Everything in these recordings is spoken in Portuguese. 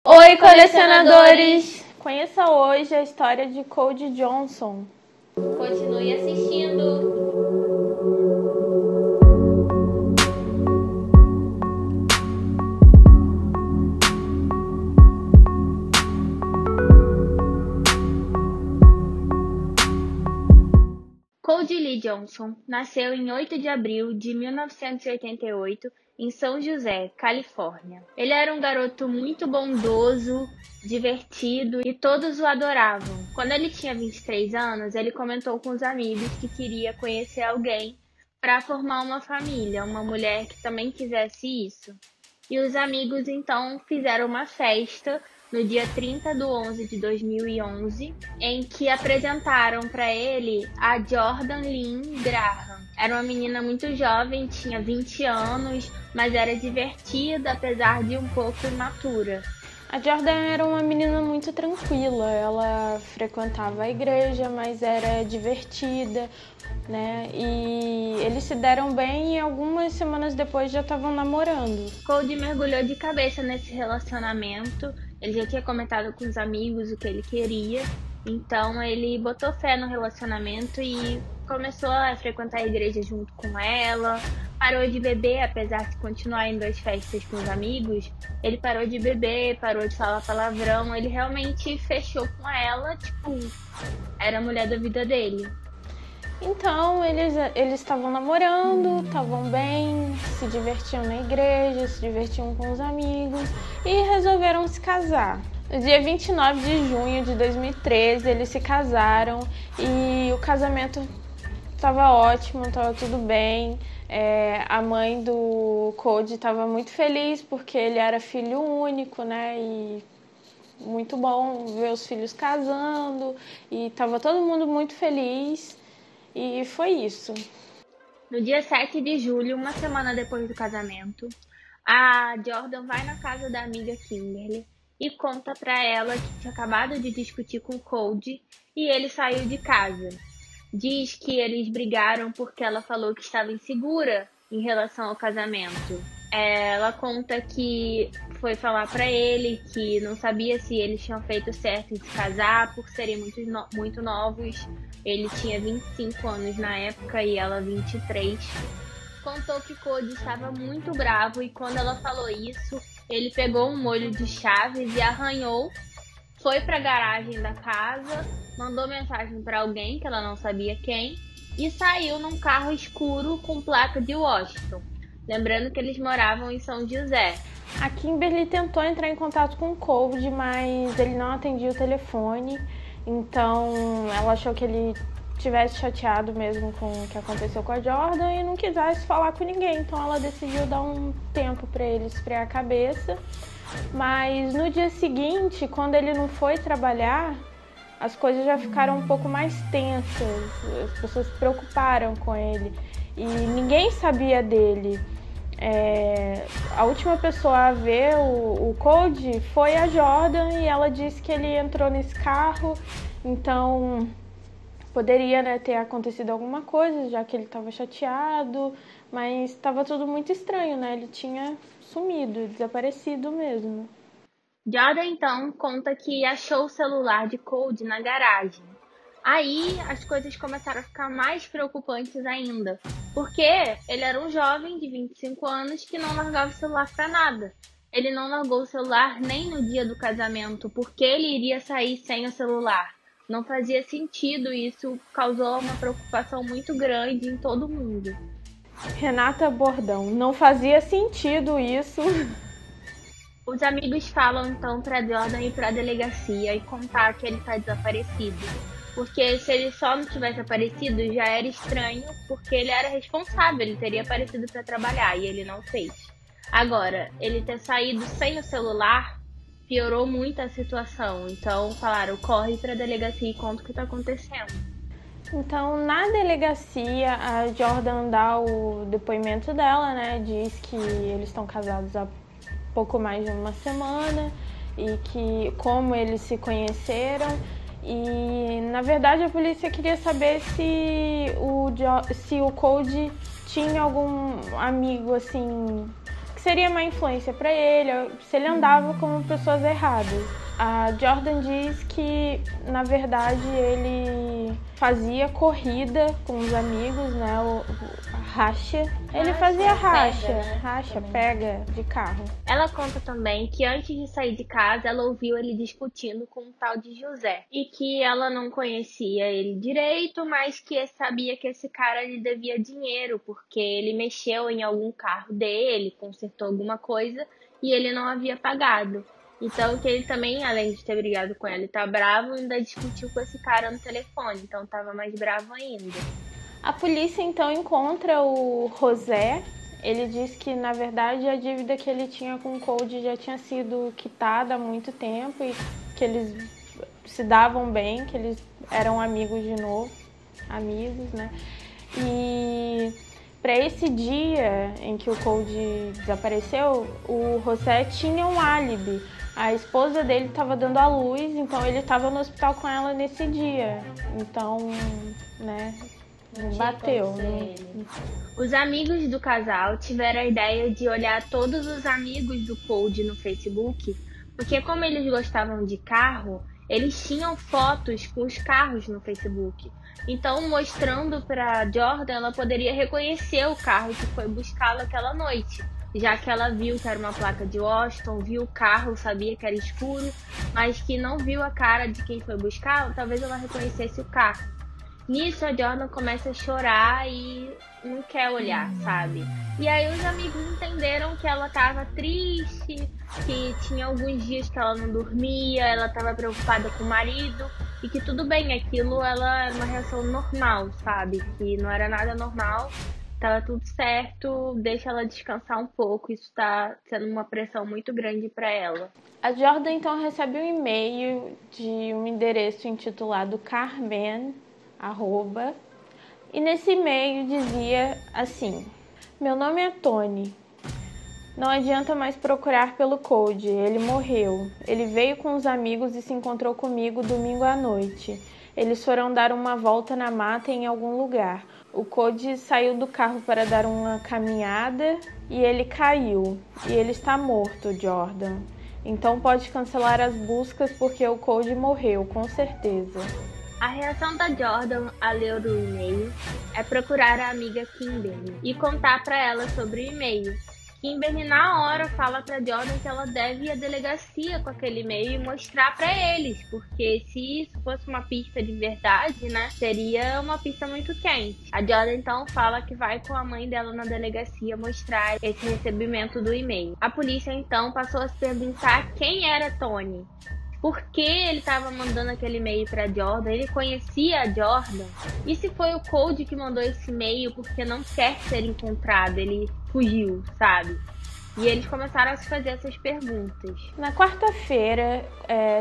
Oi, colecionadores! Conheça hoje a história de Cody Johnson. Continue assistindo! Cody Lee Johnson nasceu em 8 de abril de 1988 em São José, Califórnia. Ele era um garoto muito bondoso, divertido e todos o adoravam. Quando ele tinha 23 anos, ele comentou com os amigos que queria conhecer alguém para formar uma família, uma mulher que também quisesse isso. E os amigos então fizeram uma festa no dia 30 de 11 de 2011, em que apresentaram para ele a Jordan Lynn Graham. Era uma menina muito jovem, tinha 20 anos, mas era divertida, apesar de um pouco imatura. A Jordan era uma menina muito tranquila, ela frequentava a igreja, mas era divertida, né? E eles se deram bem e algumas semanas depois já estavam namorando. Cody mergulhou de cabeça nesse relacionamento, ele já tinha comentado com os amigos o que ele queria, então ele botou fé no relacionamento e começou a frequentar a igreja junto com ela. Parou de beber, apesar de continuar indo às festas com os amigos. Ele parou de beber, parou de falar palavrão. Ele realmente fechou com ela, era a mulher da vida dele. Então eles estavam namorando, estavam bem, se divertiam na igreja, se divertiam com os amigos e resolveram se casar. No dia 29 de junho de 2013 eles se casaram e o casamento estava ótimo, estava tudo bem. A mãe do Cody estava muito feliz porque ele era filho único, né? E muito bom ver os filhos casando e estava todo mundo muito feliz e foi isso. No dia 7 de julho, uma semana depois do casamento, a Jordan vai na casa da amiga Kimberly e conta para ela que tinha acabado de discutir com o Cody e ele saiu de casa. Diz que eles brigaram porque ela falou que estava insegura em relação ao casamento. Ela conta que foi falar para ele que não sabia se eles tinham feito certo em se casar por serem muito novos. Ele tinha 25 anos na época e ela 23. Contou que Cody estava muito bravo e quando ela falou isso, ele pegou um molho de chaves e arranhou. Foi para a garagem da casa, mandou mensagem para alguém que ela não sabia quem e saiu num carro escuro com placa de Washington. Lembrando que eles moravam em São José. A Kimberly tentou entrar em contato com o Cody, mas ele não atendia o telefone. Então ela achou que ele estivesse chateado mesmo com o que aconteceu com a Jordan e não quisesse falar com ninguém. Então ela decidiu dar um tempo para ele esfriar a cabeça. Mas no dia seguinte, quando ele não foi trabalhar, as coisas já ficaram um pouco mais tensas. As pessoas se preocuparam com ele e ninguém sabia dele. A última pessoa a ver o Cody foi a Jordan e ela disse que ele entrou nesse carro, então poderia, né, ter acontecido alguma coisa, já que ele estava chateado, mas estava tudo muito estranho, né? Ele tinha sumido, desaparecido mesmo. Jordan então conta que achou o celular de Cody na garagem. Aí as coisas começaram a ficar mais preocupantes ainda, porque ele era um jovem de 25 anos que não largava o celular para nada. Ele não largou o celular nem no dia do casamento, porque ele iria sair sem o celular. Não fazia sentido, isso causou uma preocupação muito grande em todo mundo. Renata Bordão, não fazia sentido isso. Os amigos falam então para Jordan ir para a delegacia e contar que ele está desaparecido. Porque se ele só não tivesse aparecido, já era estranho, porque ele era responsável, ele teria aparecido para trabalhar e ele não fez. Agora, ele ter saído sem o celular piorou muito a situação. Então falaram, corre para a delegacia e conta o que está acontecendo. Então, na delegacia, a Jordan dá o depoimento dela, né? Diz que eles estão casados há pouco mais de uma semana e que como eles se conheceram. E, na verdade, a polícia queria saber se o Cody tinha algum amigo, assim, que seria má influência para ele, se ele andava com pessoas erradas. A Jordan diz que, na verdade, ele fazia corrida com os amigos, né? Racha. Ele fazia racha, pega de carro. Ela conta também que antes de sair de casa, ela ouviu ele discutindo com um tal de José. E que ela não conhecia ele direito, mas que sabia que esse cara lhe devia dinheiro, porque ele mexeu em algum carro dele, consertou alguma coisa e ele não havia pagado. Então, que ele também, além de ter brigado com ela e tá bravo, ainda discutiu com esse cara no telefone. Então, tava mais bravo ainda. A polícia, então, encontra o José. Ele diz que, na verdade, a dívida que ele tinha com o Cody já tinha sido quitada há muito tempo e que eles se davam bem, que eles eram amigos de novo. Amigos, né? E para esse dia em que o Cody desapareceu, o José tinha um álibi. A esposa dele estava dando à luz, então ele estava no hospital com ela nesse dia. Então, né, não bateu. Os amigos do casal tiveram a ideia de olhar todos os amigos do Cody no Facebook, porque como eles gostavam de carro, eles tinham fotos com os carros no Facebook. Então, mostrando para Jordan, ela poderia reconhecer o carro que foi buscá-la aquela noite, já que ela viu que era uma placa de Washington, viu o carro, sabia que era escuro, mas que não viu a cara de quem foi buscar, talvez ela reconhecesse o carro. Nisso, a Jordan começa a chorar e não quer olhar, sabe? E aí os amigos entenderam que ela tava triste, que tinha alguns dias que ela não dormia, ela tava preocupada com o marido, e que tudo bem, aquilo ela era uma reação normal, sabe? Que não era nada normal. Tava tudo certo, deixa ela descansar um pouco, isso tá sendo uma pressão muito grande para ela. A Jordan então recebe um e-mail de um endereço intitulado Carmen, e nesse e-mail dizia assim: meu nome é Tony, não adianta mais procurar pelo Cody, ele morreu. Ele veio com os amigos e se encontrou comigo domingo à noite. Eles foram dar uma volta na mata em algum lugar. O Cody saiu do carro para dar uma caminhada e ele caiu. E ele está morto, Jordan. Então pode cancelar as buscas porque o Cody morreu, com certeza. A reação da Jordan ao ler o e-mail é procurar a amiga Kimberly e contar para ela sobre o e-mail. Kimberly na hora fala para Jordan que ela deve ir à delegacia com aquele e-mail e mostrar para eles, porque se isso fosse uma pista de verdade, né, seria uma pista muito quente. A Jordan então fala que vai com a mãe dela na delegacia mostrar esse recebimento do e-mail. A polícia então passou a se perguntar quem era Tony. Por que ele estava mandando aquele e-mail para Jordan? Ele conhecia a Jordan? E se foi o Cody que mandou esse e-mail porque não quer ser encontrado? Ele fugiu, sabe? E eles começaram a se fazer essas perguntas. Na quarta-feira,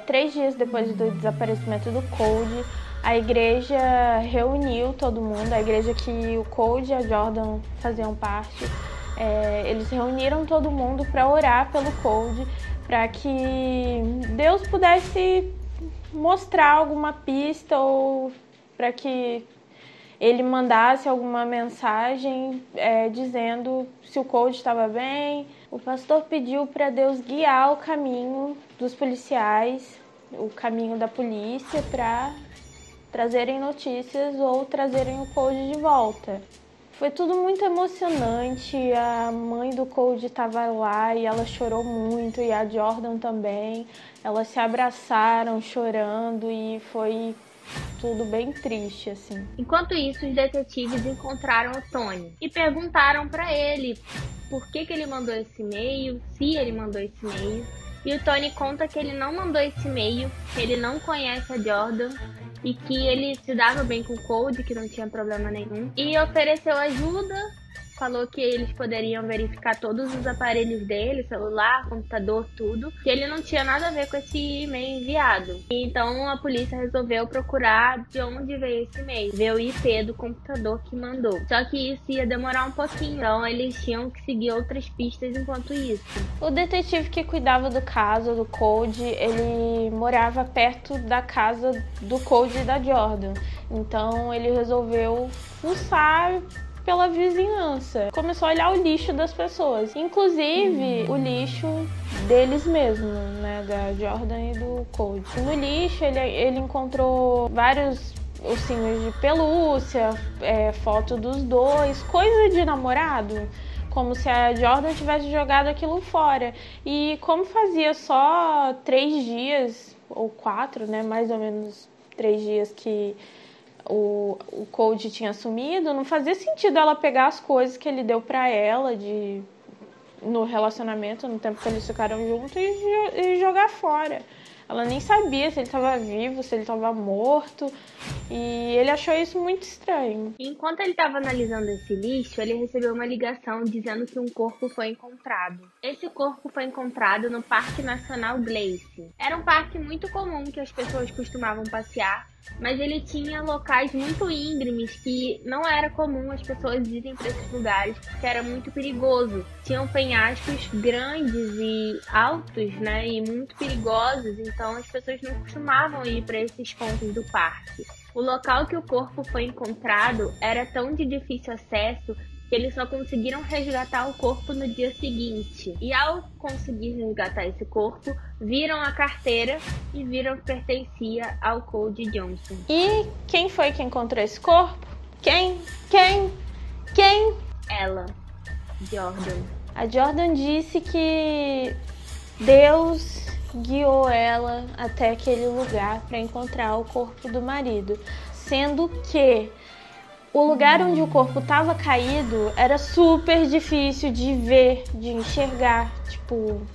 3 dias depois do desaparecimento do Cody, a igreja reuniu todo mundo, a igreja que o Cody e a Jordan faziam parte. Eles reuniram todo mundo para orar pelo Cody, para que Deus pudesse mostrar alguma pista ou para que ele mandasse alguma mensagem dizendo se o Cody estava bem. O pastor pediu para Deus guiar o caminho dos policiais, o caminho da polícia, para trazerem notícias ou trazerem o Cody de volta. Foi tudo muito emocionante, a mãe do Cody estava lá e ela chorou muito, e a Jordan também. Elas se abraçaram chorando e foi tudo bem triste, assim. Enquanto isso, os detetives encontraram o Tony e perguntaram para ele por que ele mandou esse e-mail, se ele mandou esse e-mail. E o Tony conta que ele não mandou esse e-mail, que ele não conhece a Jordan e que ele se dava bem com o Cody, que não tinha problema nenhum. E ofereceu ajuda, falou que eles poderiam verificar todos os aparelhos dele, celular, computador, tudo, que ele não tinha nada a ver com esse e-mail enviado. E então a polícia resolveu procurar de onde veio esse e-mail, ver o IP do computador que mandou. Só que isso ia demorar um pouquinho, então eles tinham que seguir outras pistas enquanto isso. O detetive que cuidava do caso do Cody, ele morava perto da casa do Cody e da Jordan. Então ele resolveu fuçar pela vizinhança. Começou a olhar o lixo das pessoas, inclusive o lixo deles mesmos, né, da Jordan e do Cody. No lixo ele encontrou vários ursinhos de pelúcia, foto dos dois, coisa de namorado, como se a Jordan tivesse jogado aquilo fora. E como fazia só 3 dias, ou 4, né, mais ou menos 3 dias que o Cody tinha sumido, não fazia sentido ela pegar as coisas que ele deu pra ela no relacionamento, no tempo que eles ficaram juntos, e jogar fora. Ela nem sabia se ele estava vivo, se ele estava morto, e ele achou isso muito estranho. Enquanto ele estava analisando esse lixo, ele recebeu uma ligação dizendo que um corpo foi encontrado. Esse corpo foi encontrado no Parque Nacional Glacier. Era um parque muito comum que as pessoas costumavam passear, mas ele tinha locais muito íngremes que não era comum as pessoas irem para esses lugares porque era muito perigoso. Tinham penhascos grandes e altos, né, e muito perigosos, então as pessoas não costumavam ir para esses pontos do parque. O local que o corpo foi encontrado era tão de difícil acesso que eles só conseguiram resgatar o corpo no dia seguinte. E ao conseguir resgatar esse corpo, viram a carteira e viram que pertencia ao Cody Johnson. E quem foi que encontrou esse corpo? Quem? Ela, Jordan. A Jordan disse que Deus guiou ela até aquele lugar para encontrar o corpo do marido, sendo que o lugar onde o corpo estava caído era super difícil de ver, de enxergar. Tipo,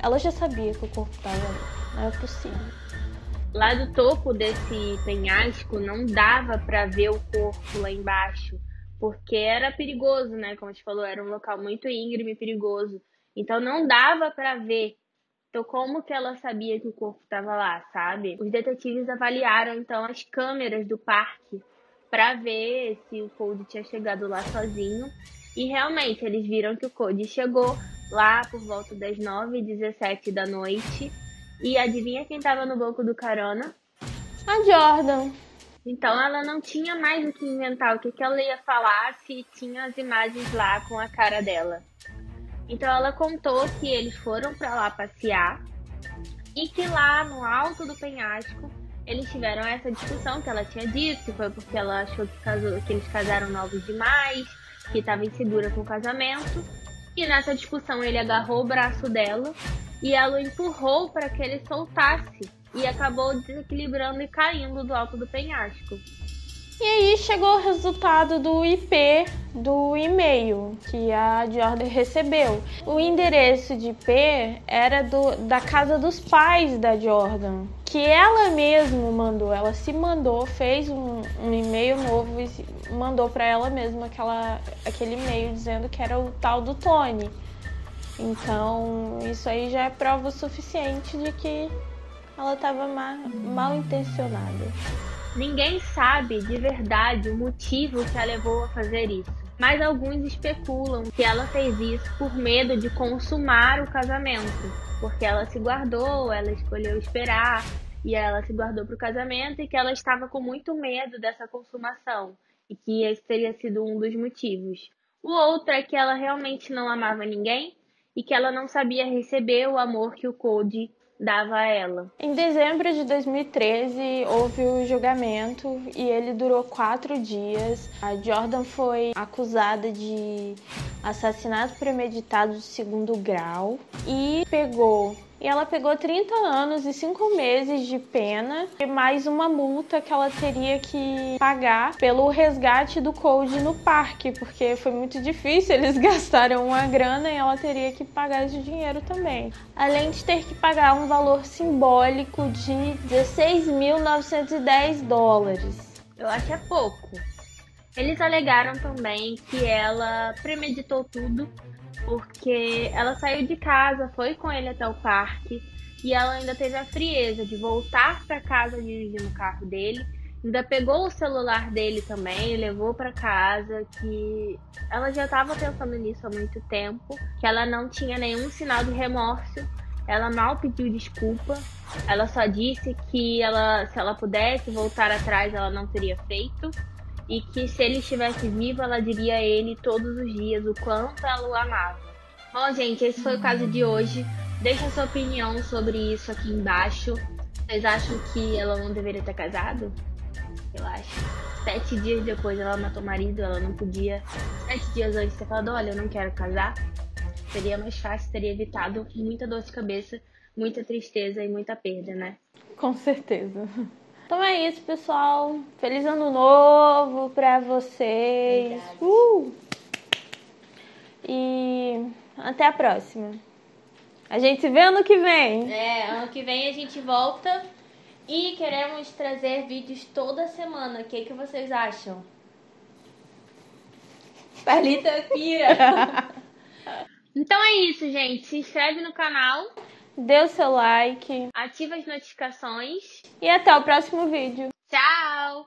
ela já sabia que o corpo estava ali. Não é possível. Lá do topo desse penhasco não dava para ver o corpo lá embaixo, porque era perigoso, né? Como a gente falou, era um local muito íngreme e perigoso. Então não dava para ver. Então como que ela sabia que o corpo estava lá, sabe? Os detetives avaliaram então as câmeras do parque para ver se o Cody tinha chegado lá sozinho. E realmente eles viram que o Cody chegou lá por volta das 9h17 da noite. E adivinha quem estava no banco do carona? A Jordan. Então ela não tinha mais o que inventar, o que ela ia falar se tinha as imagens lá com a cara dela. Então ela contou que eles foram para lá passear e que lá no alto do penhasco eles tiveram essa discussão que ela tinha dito, que foi porque ela achou que eles casaram novos demais, que estava insegura com o casamento. E nessa discussão ele agarrou o braço dela e ela o empurrou para que ele soltasse e acabou desequilibrando e caindo do alto do penhasco. E aí chegou o resultado do IP do e-mail que a Jordan recebeu. O endereço de IP era da casa dos pais da Jordan, que ela mesma mandou. Ela se mandou, fez um e-mail novo e mandou para ela mesma aquele e-mail dizendo que era o tal do Tony. Então isso aí já é prova suficiente de que ela estava mal intencionada. Ninguém sabe de verdade o motivo que a levou a fazer isso, mas alguns especulam que ela fez isso por medo de consumar o casamento, porque ela se guardou, ela escolheu esperar e ela se guardou para o casamento e que ela estava com muito medo dessa consumação e que esse teria sido um dos motivos. O outro é que ela realmente não amava ninguém e que ela não sabia receber o amor que o Cody dava a ela. Em dezembro de 2013 houve o julgamento e ele durou 4 dias. A Jordan foi acusada de assassinato premeditado de 2º grau e ela pegou 30 anos e 5 meses de pena e mais uma multa que ela teria que pagar pelo resgate do Cody no parque, porque foi muito difícil, eles gastaram uma grana e ela teria que pagar esse dinheiro também. Além de ter que pagar um valor simbólico de $16.910. Eu acho pouco. Eles alegaram também que ela premeditou tudo, porque ela saiu de casa, foi com ele até o parque e ela ainda teve a frieza de voltar para casa dirigindo o carro dele, ainda pegou o celular dele também, levou para casa, que ela já estava pensando nisso há muito tempo, que ela não tinha nenhum sinal de remorso, ela mal pediu desculpa, ela só disse que se ela pudesse voltar atrás ela não teria feito e que se ele estivesse vivo, ela diria a ele todos os dias o quanto ela o amava. Bom, gente, esse foi o caso de hoje. Deixa a sua opinião sobre isso aqui embaixo. Vocês acham que ela não deveria ter casado? Eu acho. 7 dias depois ela matou o marido, ela não podia. 7 dias antes ter falado, olha, eu não quero casar. Seria mais fácil, teria evitado muita dor de cabeça, muita tristeza e muita perda, né? Com certeza. Então é isso, pessoal. Feliz ano novo pra vocês. E até a próxima. A gente se vê ano que vem. Ano que vem a gente volta e queremos trazer vídeos toda semana. O que vocês acham? Palita pira. Então é isso, gente. Se inscreve no canal. Dê o seu like. Ativa as notificações. E até o próximo vídeo. Tchau!